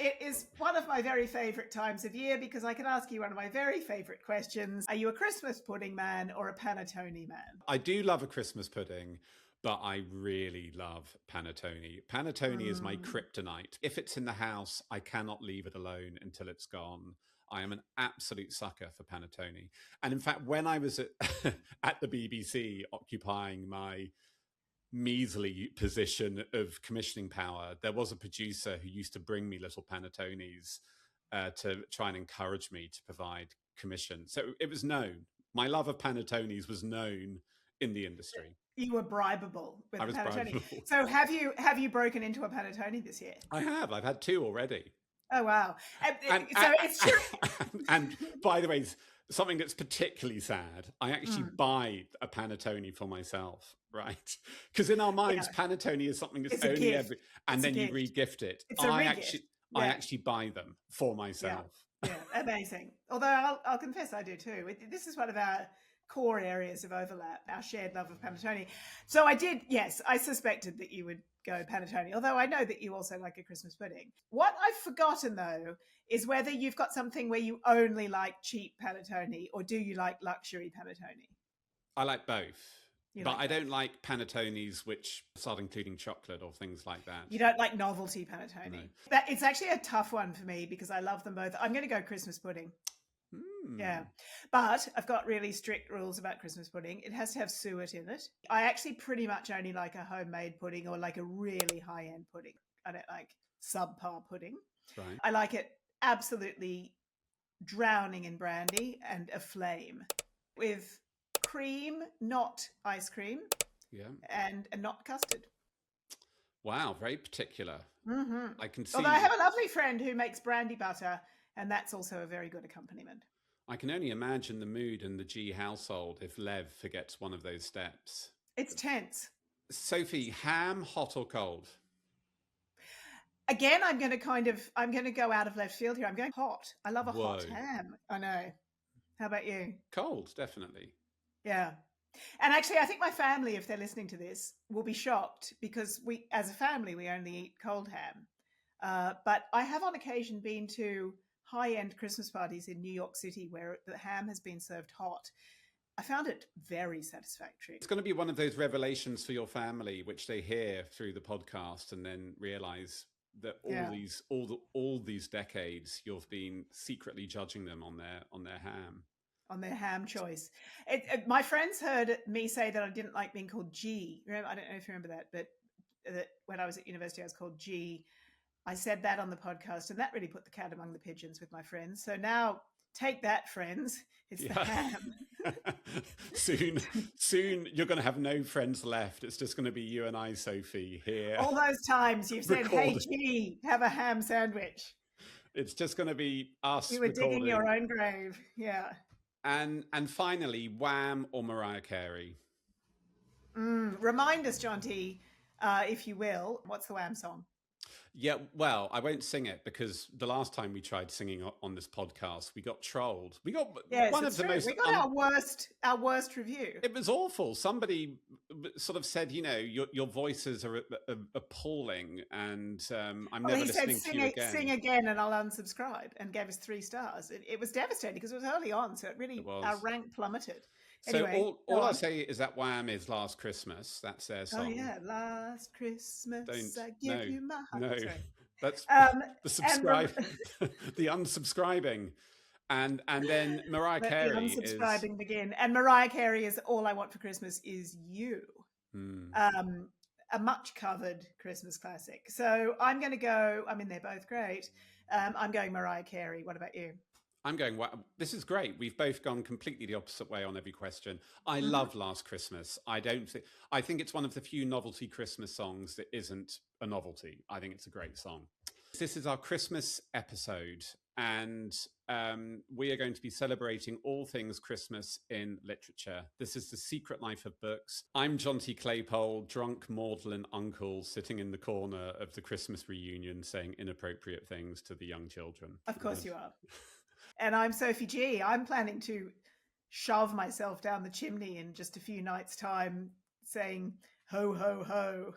it is one of my very favourite times of year because I can ask you one of my very favourite questions. Are you a Christmas pudding man or a Pannetone man? I do love a Christmas pudding, but I really love Pannetone. Pannetone is my kryptonite. If it's in the house, I cannot leave it alone until it's gone. I am an absolute sucker for Pannetone. And in fact, when I was at the BBC occupying my measly position of commissioning power, there was a producer who used to bring me little Pannetones to try and encourage me to provide commission. So it was known. My love of Pannetones was known in the industry. You were bribable with I the was Pannetone. bribable. So have you broken into a Pannetone this year? I have. I've had 2 already. Oh, wow. It's true. And by the way, something that's particularly sad, I actually buy a Panettone for myself, right? Because in our minds, Panettone is something that's only every, and then you re-gift it. I actually buy them for myself. Yeah, amazing. Although I'll confess I do too. This is one of our core areas of overlap, our shared love of Pannetone. So I suspected that you would go Pannetone, although I know that you also like a Christmas pudding. What I've forgotten though is whether you've got something where you only like cheap Pannetone or do you like luxury Pannetone? I like both. But I don't like Pannetones which start including chocolate or things like that. You don't like novelty Pannetone? No. It's actually a tough one for me because I love them both. I'm going to go Christmas pudding. Yeah, but I've got really strict rules about Christmas pudding. It has to have suet in it. I actually pretty much only like a homemade pudding or like a really high-end pudding. I don't like subpar pudding. Right. I like it absolutely drowning in brandy and aflame with cream, not ice cream. Yeah. And not custard. Wow, very particular. Mm-hmm. I can see. Although I have a lovely friend who makes brandy butter, and that's also a very good accompaniment. I can only imagine the mood in the G household if Lev forgets one of those steps. It's tense. Sophie, ham, hot or cold? Again, I'm going to go out of left field here. I'm going hot. I love a hot ham. I know. How about you? Cold, definitely. Yeah. And actually, I think my family, if they're listening to this, will be shocked because as a family, we only eat cold ham. But I have on occasion been to high-end Christmas parties in New York City where the ham has been served hot. I found it very satisfactory. It's going to be one of those revelations for your family, which they hear through the podcast and then realize that all these decades you've been secretly judging them on their ham. On their ham choice. My friends heard me say that I didn't like being called G. I don't know if you remember that, but that when I was at university, I was called G. I said that on the podcast, and that really put the cat among the pigeons with my friends. So now, take that, friends. It's the ham. Soon you're going to have no friends left. It's just going to be you and I, Sophie, here. All those times you've said, "Hey, G, have a ham sandwich." It's just going to be us. You were digging your own grave. Yeah. And finally, Wham or Mariah Carey? Remind us, Jonty, if you will, what's the Wham song? Yeah, well, I won't sing it because the last time we tried singing on this podcast, we got trolled. We got one of the most. We got our worst review. It was awful. Somebody sort of said, your voices are appalling, and I'm never listening to you again. Sing again, and I'll unsubscribe. And gave us 3 stars. It was devastating because it was early on, so our rank plummeted. Anyway, so all I say is that Wham is Last Christmas. That's their song. Oh yeah, Last Christmas I give you my heart. No, Sorry. That's the unsubscribing. And then Mariah Carey the unsubscribing begin. And Mariah Carey is All I Want for Christmas Is You. A much covered Christmas classic. So I'm going to go, they're both great. I'm going Mariah Carey. What about you? I'm going, this is great. We've both gone completely the opposite way on every question. I love Last Christmas. I think it's one of the few novelty Christmas songs that isn't a novelty. I think it's a great song. This is our Christmas episode, and we are going to be celebrating all things Christmas in literature. This is The Secret Life of Books. I'm Jonty Claypole, drunk maudlin uncle, sitting in the corner of the Christmas reunion saying inappropriate things to the young children. Of course you are. And I'm Sophie G. I'm planning to shove myself down the chimney in just a few nights' time saying, ho, ho, ho,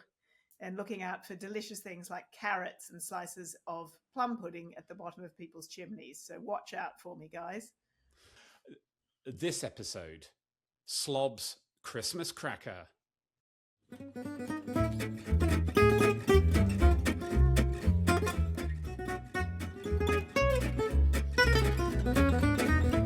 and looking out for delicious things like carrots and slices of plum pudding at the bottom of people's chimneys. So watch out for me, guys. This episode, Slob's Christmas Cracker.